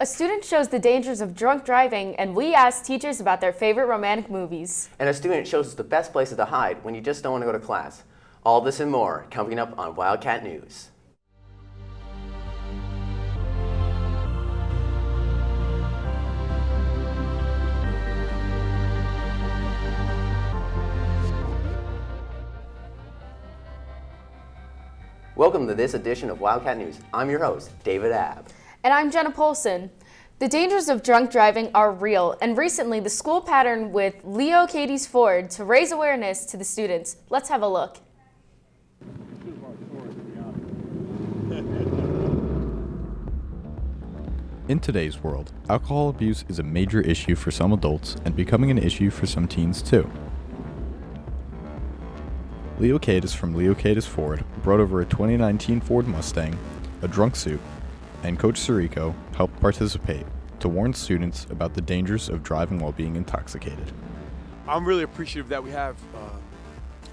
A student shows the dangers of drunk driving, and we asked teachers about their favorite romantic movies. And a student shows us the best places to hide when you just don't want to go to class. All this and more coming up on Wildcat News. Welcome to this edition of Wildcat News. I'm your host, David Abb. And I'm Jenna Polson. The dangers of drunk driving are real, and recently the school partnered with Leo Katie's Ford to raise awareness to the students. Let's have a look. In today's world, alcohol abuse is a major issue for some adults and becoming an issue for some teens too. Leo Kate from Leo Kate's Ford brought over a 2019 Ford Mustang, a drunk suit, and Coach Sirico helped participate to warn students about the dangers of driving while being intoxicated. I'm really appreciative that we have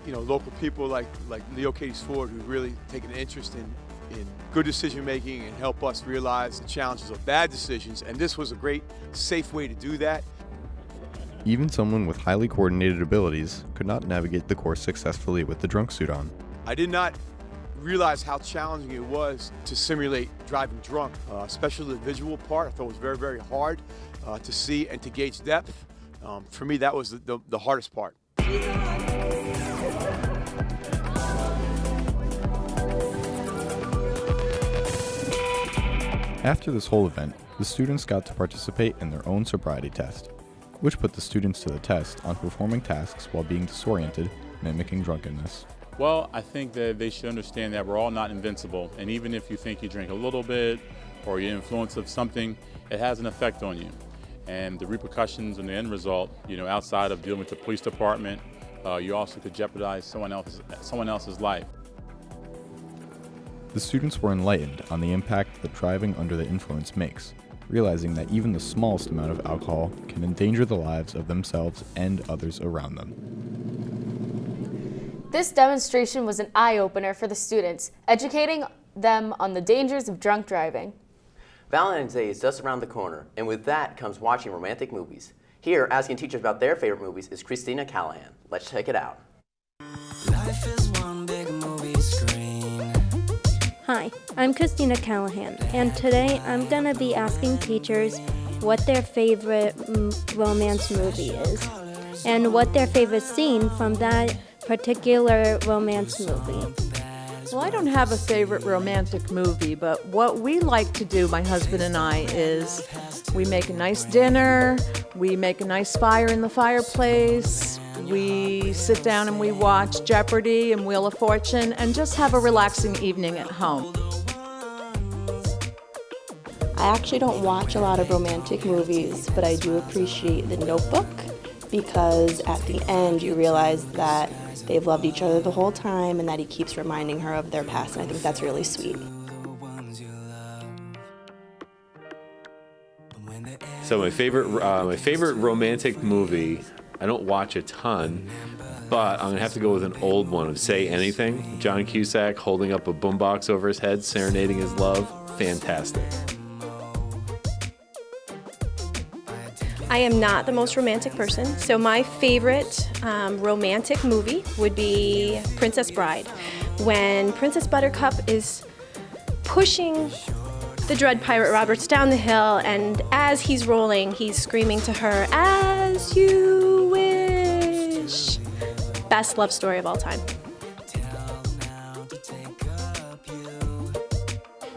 local people like Leo Kate's Ford who really take an interest in good decision making and help us realize the challenges of bad decisions, and this was a great, safe way to do that. Even someone with highly coordinated abilities could not navigate the course successfully with the drunk suit on. I did not realize how challenging it was to simulate driving drunk, especially the visual part. I thought it was very, very hard to see and to gauge depth. For me, that was the hardest part. After this whole event, the students got to participate in their own sobriety test, which put the students to the test on performing tasks while being disoriented, mimicking drunkenness. Well, I think that they should understand that we're all not invincible, and even if you think you drink a little bit or you're influenced of something, it has an effect on you. And the repercussions and the end result, outside of dealing with the police department, you also could jeopardize someone else's life. The students were enlightened on the impact that driving under the influence makes, realizing that even the smallest amount of alcohol can endanger the lives of themselves and others around them. This demonstration was an eye-opener for the students, educating them on the dangers of drunk driving. Valentine's Day is just around the corner, and with that comes watching romantic movies. Here, asking teachers about their favorite movies is Christina Callahan. Let's check it out. Life is one big movie screen. Hi, I'm Christina Callahan, and today I'm going to be asking teachers what their favorite romance movie is, and what their favorite scene from that particular romance movie. Well, I don't have a favorite romantic movie, but what we like to do, my husband and I, is we make a nice dinner, we make a nice fire in the fireplace, we sit down and we watch Jeopardy and Wheel of Fortune and just have a relaxing evening at home. I actually don't watch a lot of romantic movies, but I do appreciate The Notebook because at the end you realize that they've loved each other the whole time and that he keeps reminding her of their past, and I think that's really sweet. So my favorite romantic movie, I don't watch a ton, but I'm gonna have to go with an old one of Say Anything. John Cusack holding up a boombox over his head, serenading his love. Fantastic. I am not the most romantic person, so my favorite romantic movie would be Princess Bride. When Princess Buttercup is pushing the Dread Pirate Roberts down the hill, and as he's rolling, he's screaming to her, "As you wish." Best love story of all time.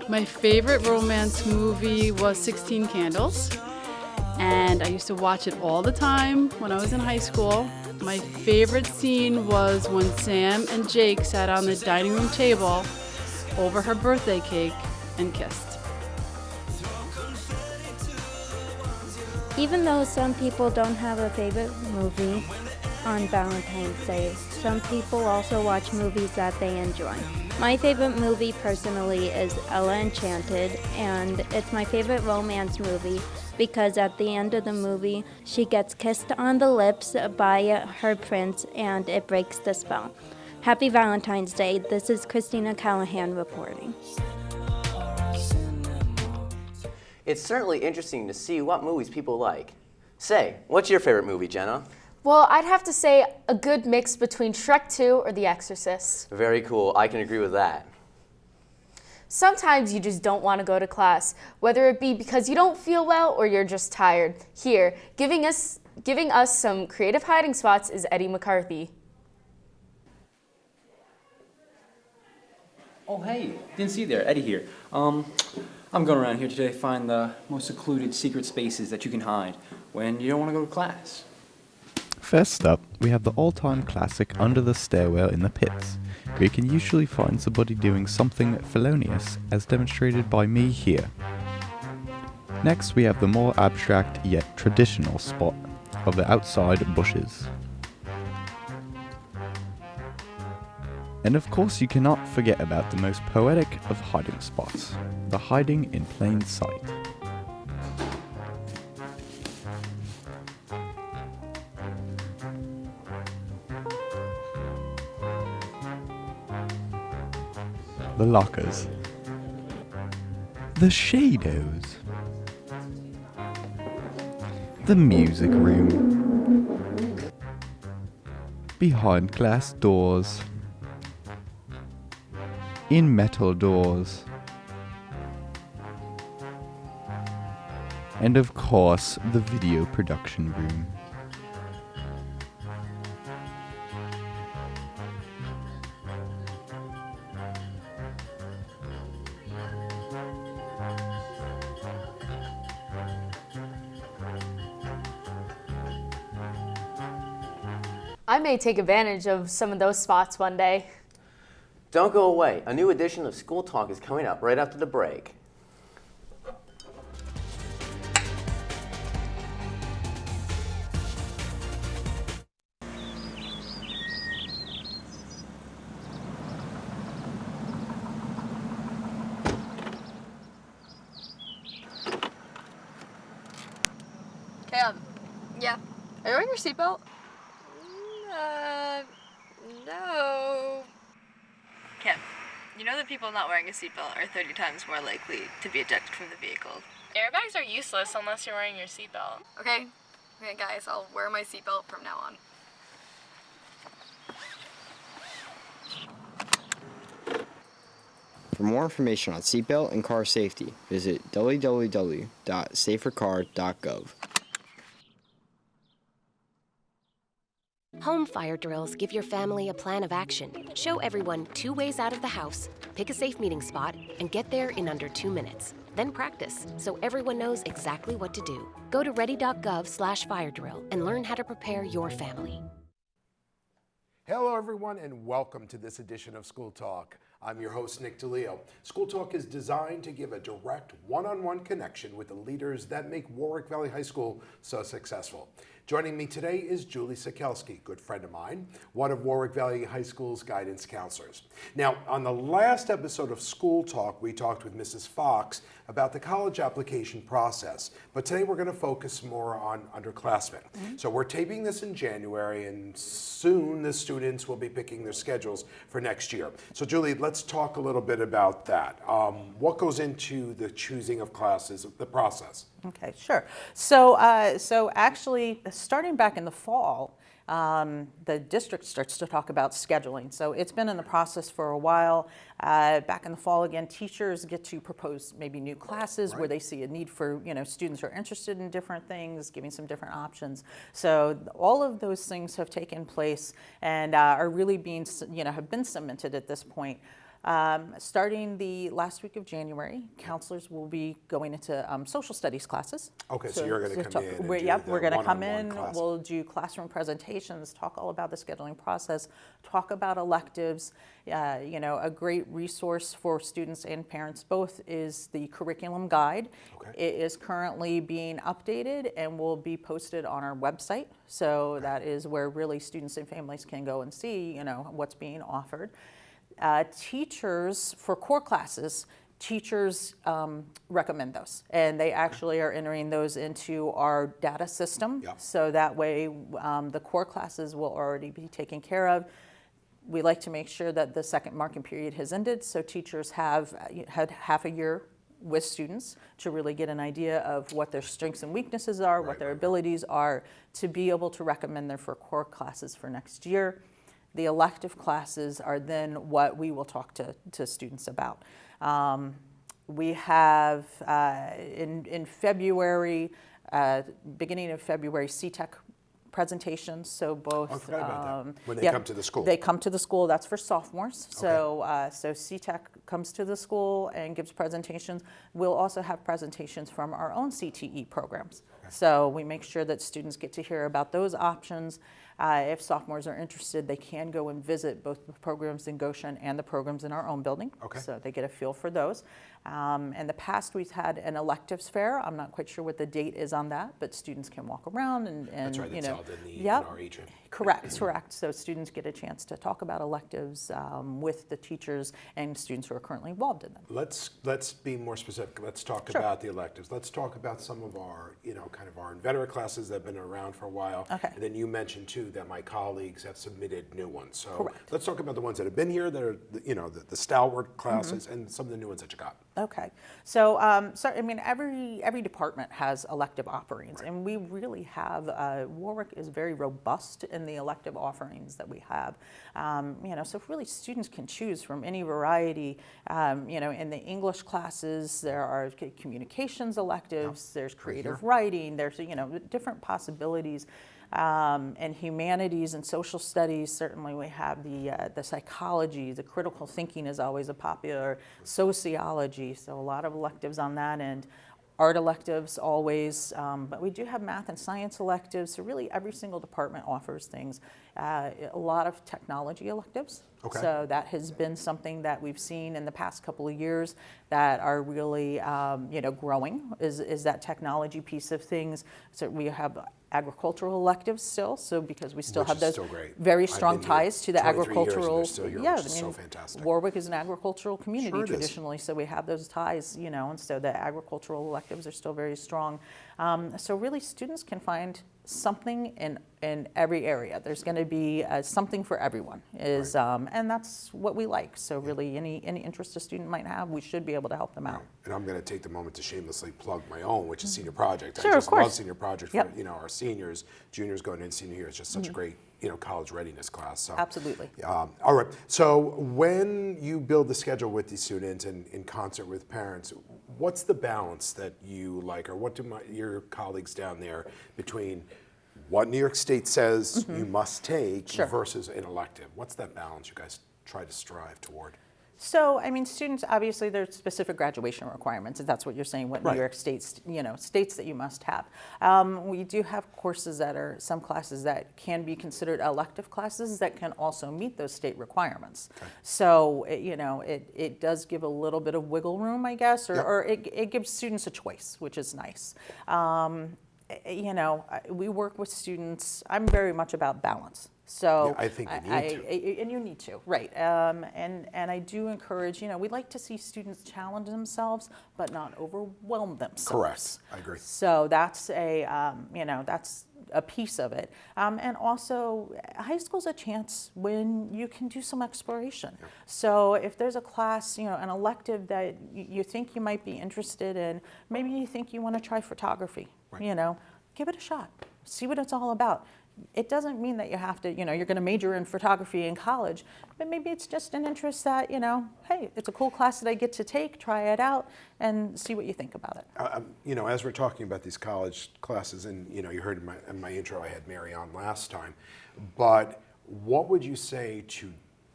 My favorite romance movie was 16 Candles. And I used to watch it all the time when I was in high school. My favorite scene was when Sam and Jake sat on the dining room table over her birthday cake and kissed. Even though some people don't have a favorite movie on Valentine's Day, some people also watch movies that they enjoy. My favorite movie personally is Ella Enchanted, and it's my favorite romance movie because at the end of the movie, she gets kissed on the lips by her prince and it breaks the spell. Happy Valentine's Day. This is Christina Callahan reporting. It's certainly interesting to see what movies people like. Say, what's your favorite movie, Jenna? Well, I'd have to say a good mix between Shrek 2 or The Exorcist. Very cool. I can agree with that. Sometimes you just don't want to go to class, whether it be because you don't feel well or you're just tired. Here, giving us some creative hiding spots is Eddie McCarthy. Oh, hey, didn't see you there. Eddie here. I'm going around here today to find the most secluded secret spaces that you can hide when you don't want to go to class. First up, we have the all-time classic Under the Stairwell in the Pits, where you can usually find somebody doing something felonious, as demonstrated by me here. Next, we have the more abstract yet traditional spot of the outside bushes. And of course, you cannot forget about the most poetic of hiding spots, the hiding in plain sight. The lockers, the shadows, the music room, behind glass doors, in metal doors, and of course the video production room. I may take advantage of some of those spots one day. Don't go away. A new edition of School Talk is coming up right after the break. Cam. Yeah. Are you wearing your seatbelt? No. Cam, you know that people not wearing a seatbelt are 30 times more likely to be ejected from the vehicle. Airbags are useless unless you're wearing your seatbelt. Okay. Okay, guys, I'll wear my seatbelt from now on. For more information on seatbelt and car safety, visit www.safercar.gov. Home fire drills give your family a plan of action. Show everyone 2 ways out of the house, pick a safe meeting spot, and get there in under 2 minutes. Then practice, so everyone knows exactly what to do. Go to ready.gov/fire drill and learn how to prepare your family. Hello, everyone, and welcome to this edition of School Talk. I'm your host, Nick DeLeo. School Talk is designed to give a direct one-on-one connection with the leaders that make Warwick Valley High School so successful. Joining me today is Julie Sikelski, good friend of mine, one of Warwick Valley High School's guidance counselors. Now, on the last episode of School Talk, we talked with Mrs. Fox about the college application process, but today we're going to focus more on underclassmen. So we're taping this in January, and soon the students will be picking their schedules for next year. So Julie, let's talk a little bit about that. What goes into the choosing of classes, the process? Okay, sure. So actually, starting back in the fall, the district starts to talk about scheduling. So it's been in the process for a while. Back in the fall, again, teachers get to propose maybe new classes where they see a need for, students who are interested in different things, giving some different options. So all of those things have taken place and are really being, have been cemented at this point. Starting the last week of January, counselors will be going into social studies classes. Okay, so you're going to come in. We're going to come in. We'll do classroom presentations, talk all about the scheduling process, talk about electives. A great resource for students and parents both is the curriculum guide. It is currently being updated and will be posted on our website. So that is where really students and families can go and see, what's being offered. Teachers, for core classes, teachers recommend those, and they actually are entering those into our data system. So that way the core classes will already be taken care of. We like to make sure that the second marking period has ended, so teachers have had half a year with students to really get an idea of what their strengths and weaknesses are, what their abilities are, to be able to recommend them for core classes for next year. The elective classes are then what we will talk to students about. We have in February, beginning of February, CTEC presentations. So both. I forgot about that. When they come to the school. They come to the school. That's for sophomores. So so CTEC comes to the school and gives presentations. We'll also have presentations from our own CTE programs. So we make sure that students get to hear about those options. If sophomores are interested, they can go and visit both the programs in Goshen and the programs in our own building. So they get a feel for those. In the past, we've had an electives fair. I'm not quite sure what the date is on that, but students can walk around and That's right, you it's know, held in the yep. in our atrium. Correct. So students get a chance to talk about electives with the teachers and students who are currently involved in them. Let's be more specific. Let's talk about the electives. Let's talk about some of our, kind of our inveterate classes that have been around for a while. And then you mentioned too that my colleagues have submitted new ones. So let's talk about the ones that have been here, that are the stalwart classes, and some of the new ones that you got. Okay, so I mean every department has elective offerings, and we really have Warwick is very robust in the elective offerings that we have. So really students can choose from any variety. In the English classes there are communications electives, there's creative writing, there's different possibilities. And humanities and social studies, certainly we have the psychology, the critical thinking is always a popular, sociology, so a lot of electives on that end. Art electives always, but we do have math and science electives, so really every single department offers things. A lot of technology electives. So that has been something that we've seen in the past couple of years that are really, growing, is that technology piece of things. So we have agricultural electives still, so because we still have those very strong ties to the agricultural. So fantastic. Warwick is an agricultural community traditionally, so we have those ties, and so the agricultural electives are still very strong. So really students can find something in every area. There's going to be something for everyone, and that's what we like. So really any interest a student might have, we should be able to help them out. And I'm going to take the moment to shamelessly plug my own, which is Senior Project. Sure, I just of course. love Senior Project for our seniors, juniors going into senior year. It's just such a great college readiness class. So, absolutely. All right. So when you build the schedule with these students and in concert with parents, what's the balance that you like, or what do your colleagues down there between what New York State says you must take versus an elective? What's that balance you guys try to strive toward? So, I mean, students, obviously, there's specific graduation requirements, if that's what you're saying, what New York State's, states that you must have. We do have courses that are, some classes that can be considered elective classes that can also meet those state requirements. So, it does give a little bit of wiggle room, I guess, or it gives students a choice, which is nice. We work with students, I'm very much about balance. So I think you need to. And you need to, right. And I do encourage, we'd like to see students challenge themselves, but not overwhelm themselves. Correct, I agree. So that's that's a piece of it. And also, high school's a chance when you can do some exploration. So if there's a class, an elective that you think you might be interested in, maybe you think you want to try photography, give it a shot. See what it's all about. It doesn't mean that you have to, you're going to major in photography in college, but maybe it's just an interest that, hey, it's a cool class that I get to take, try it out, and see what you think about it. As we're talking about these college classes, and, you heard in my intro I had Mary on last time, but what would you say to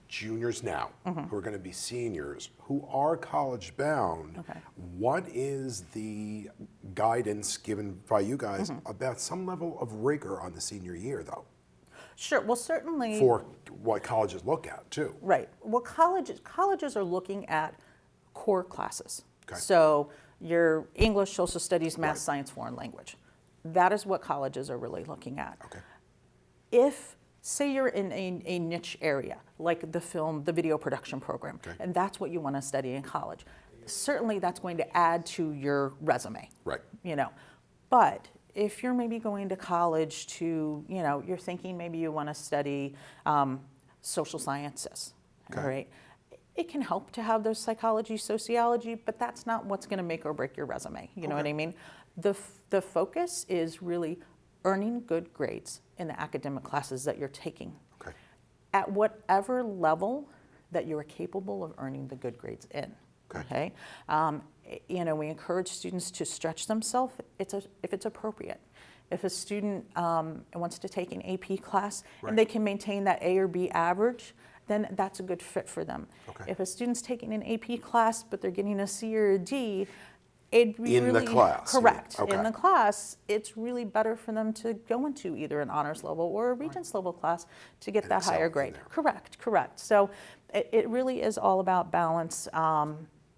juniors now who are going to be seniors who are college bound? What is the guidance given by you guys about some level of rigor on the senior year, though? Sure. Well, certainly for what colleges look at too. Right. Well, colleges are looking at core classes. So your English, social studies, math, science, foreign language. That is what colleges are really looking at. If say you're in a niche area, like the video production program, and that's what you want to study in college. Certainly that's going to add to your resume. Right. But if you're maybe going to college to, you're thinking maybe you want to study social sciences, right? it can help to have those psychology, sociology, but that's not what's going to make or break your resume. You know what I mean? The focus is really earning good grades in the academic classes that you're taking. Okay. At whatever level that you are capable of earning the good grades in. Okay. You know, we encourage students to stretch themselves if it's appropriate. If a student wants to take an AP class and they can maintain that A or B average, then that's a good fit for them. Okay. If a student's taking an AP class but they're getting a C or a D, it'd be In the class. Correct. Okay. In the class, it's really better for them to go into either an honors level or a regents level class to get that higher grade. Correct. So it really is all about balance.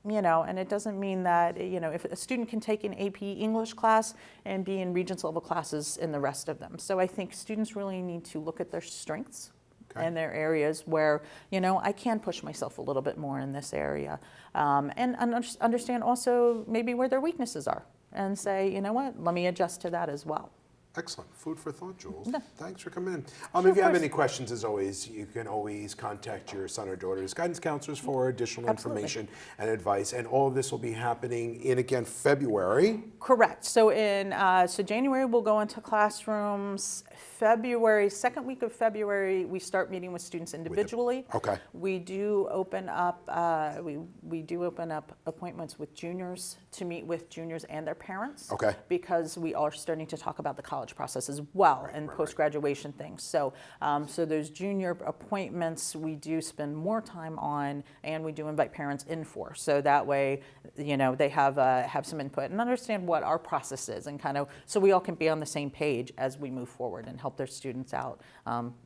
You know, and it doesn't mean that, you know, if a student can take an AP English class and be in regents level classes in the rest of them. So I think students really need to look at their strengths and their areas where, you know, I can push myself a little bit more in this area. And understand also maybe where their weaknesses are and say, you know what, let me adjust to that as well. Excellent. Food for thought, Jules. Yeah. Thanks for coming in. Sure, If you have of any questions, as always, you can always contact your son or daughter's guidance counselors for additional information and advice. And all of this will be happening in, again, February. Correct. So so January we'll go into classrooms. February, second week of February, we start meeting with students individually. Okay. We do open up we do open up appointments with juniors to meet with juniors and their parents. Okay. Because we are starting to talk about the college process as well and post-graduation things. So so those junior appointments we do spend more time on, and we do invite parents in for. So that way, you know, they have some input and understand what our process is, and kind of so we all can be on the same page as we move forward and help their students out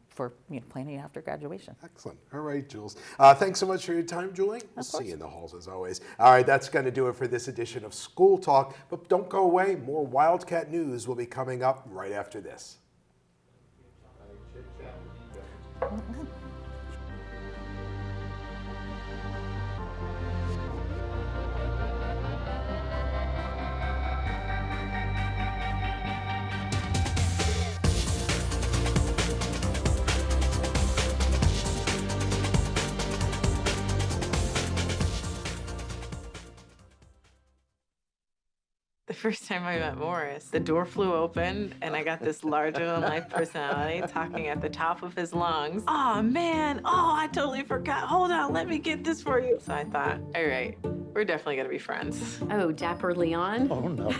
for planning after graduation. Excellent. All right, Jules. Thanks so much for your time, Julie. We'll see you in the halls as always. All right, that's going to do it for this edition of School Talk. But don't go away. More Wildcat news will be coming up right after this. The first time I met Morris, the door flew open and I got this larger-than-life personality talking at the top of his lungs. Oh, man. Oh, I totally forgot. Hold on. Let me get this for you. So I thought, all right, we're definitely going to be friends. Oh, Dapper Leon. Oh, no.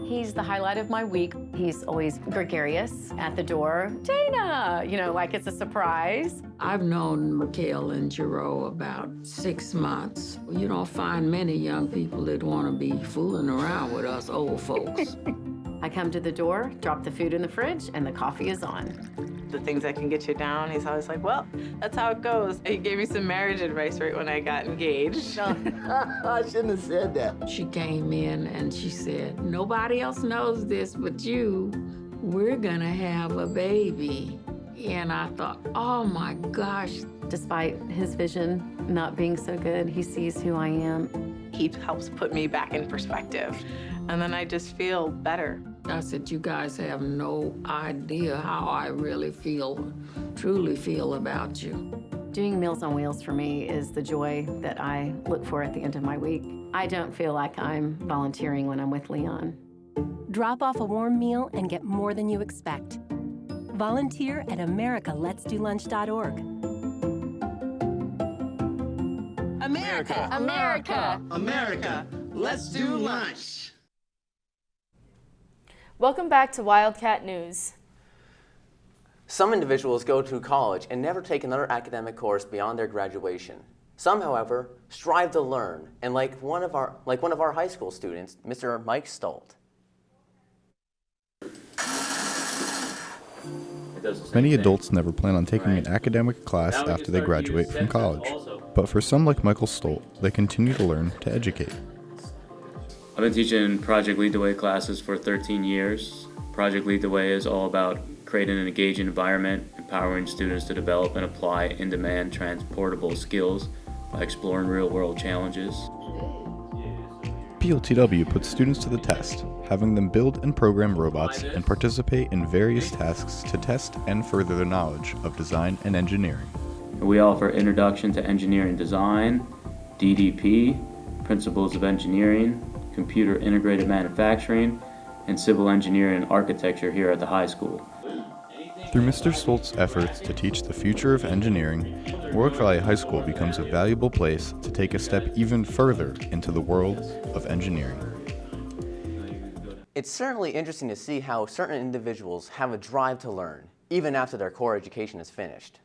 He's the highlight of my week. He's always gregarious at the door. Dana, like it's a surprise. I've known Mikhail and Giro about 6 months. You don't find many young people that want to be fooling around with us old folks. I come to the door, drop the food in the fridge, and the coffee is on. The things that can get you down, he's always like, well, that's how it goes. He gave me some marriage advice right when I got engaged. I shouldn't have said that. She came in and she said, nobody else knows this but you. We're gonna have a baby. And I thought, oh my gosh. Despite his vision not being so good, he sees who I am. He helps put me back in perspective. And then I just feel better. I said, you guys have no idea how I really truly feel about you. Doing Meals on Wheels for me is the joy that I look for at the end of my week. I don't feel like I'm volunteering when I'm with Leon. Drop off a warm meal and get more than you expect. Volunteer at americaletsdolunch.org. America! America! America! Let's do lunch! Welcome back to Wildcat News. Some individuals go to college and never take another academic course beyond their graduation. Some, however, strive to learn, and like one of our high school students, Mr. Mike Stolt. Many adults never plan on taking an academic class after they graduate from college. But for some like Michael Stolt, they continue to learn to educate. I've been teaching Project Lead the Way classes for 13 years. Project Lead the Way is all about creating an engaging environment, empowering students to develop and apply in-demand transportable skills by exploring real-world challenges. PLTW puts students to the test, having them build and program robots and participate in various tasks to test and further their knowledge of design and engineering. and we offer Introduction to Engineering Design, DDP, Principles of Engineering, Computer Integrated Manufacturing, and Civil Engineering and Architecture here at the high school. Through Mr. Stoltz's efforts to teach the future of engineering, Warwick Valley High School becomes a valuable place to take a step even further into the world of engineering. It's certainly interesting to see how certain individuals have a drive to learn, even after their core education is finished.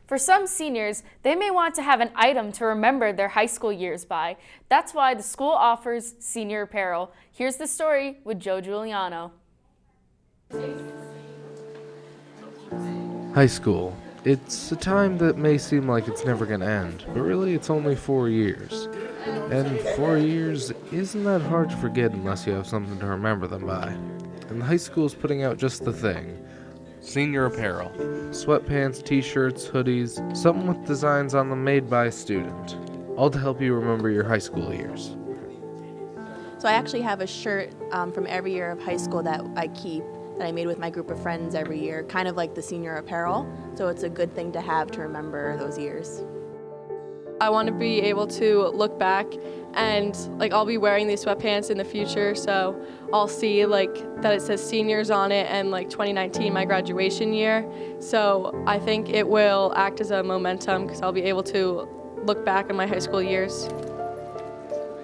For some seniors, they may want to have an item to remember their high school years by. That's why the school offers senior apparel. Here's the story with Joe Giuliano. High school. It's a time that may seem like it's never going to end, but really it's only 4 years. And 4 years isn't that hard to forget unless you have something to remember them by. And high school is putting out just the thing. Senior apparel. Sweatpants, t-shirts, hoodies, something with designs on them made by a student. All to help you remember your high school years. So I actually have a shirt from every year of high school that I keep, that I made with my group of friends every year, kind of like the senior apparel. So it's a good thing to have to remember those years. I want to be able to look back and I'll be wearing these sweatpants in the future, so I'll see that it says seniors on it and 2019, my graduation year. So I think it will act as a momentum because I'll be able to look back on my high school years.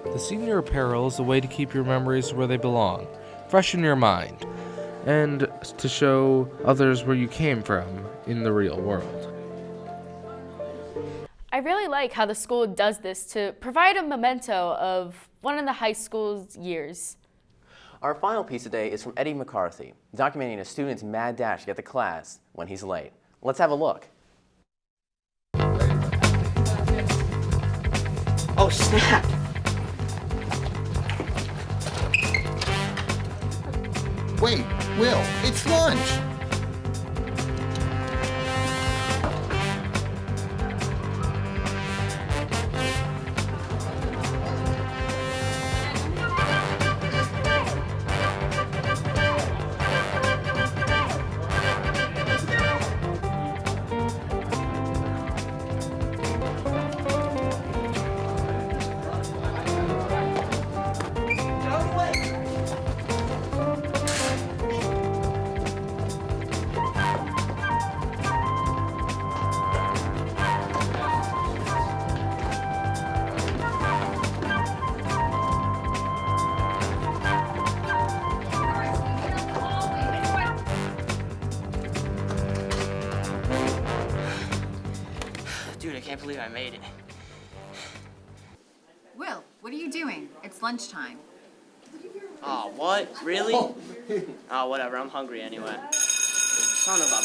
The senior apparel is a way to keep your memories where they belong, fresh in your mind, and to show others where you came from in the real world. I really like how the school does this to provide a memento of one of the high school's years. Our final piece today is from Eddie McCarthy, documenting a student's mad dash to get to class when he's late. Let's have a look. Oh, snap! Wait, Will, it's lunch! Dude, I can't believe I made it. Will, what are you doing? It's lunchtime. Oh, what? Really? Oh, whatever. I'm hungry anyway. Son of a...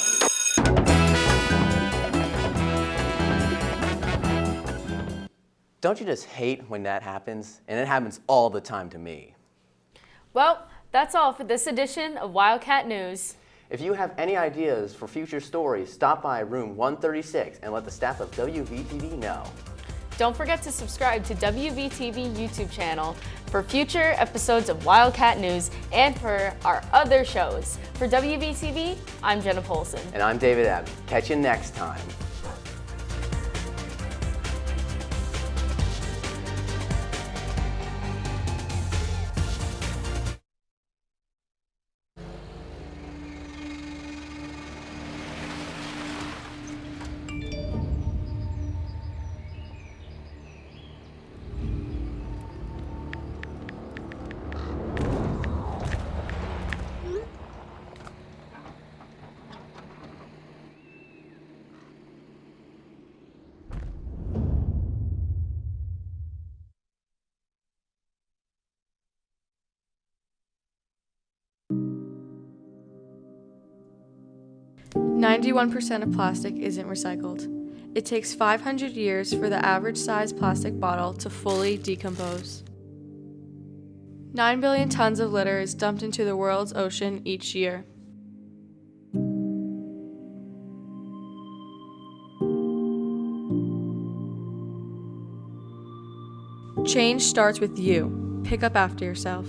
Don't you just hate when that happens? And it happens all the time to me. Well, that's all for this edition of Wildcat News. If you have any ideas for future stories, stop by room 136 and let the staff of WVTV know. Don't forget to subscribe to WVTV YouTube channel for future episodes of Wildcat News and for our other shows. For WVTV, I'm Jenna Polson. And I'm David Ebb. Catch you next time. %91 of plastic isn't recycled. It takes 500 years for the average size plastic bottle to fully decompose. 9 billion tons of litter is dumped into the world's ocean each year. Change starts with you. Pick up after yourself.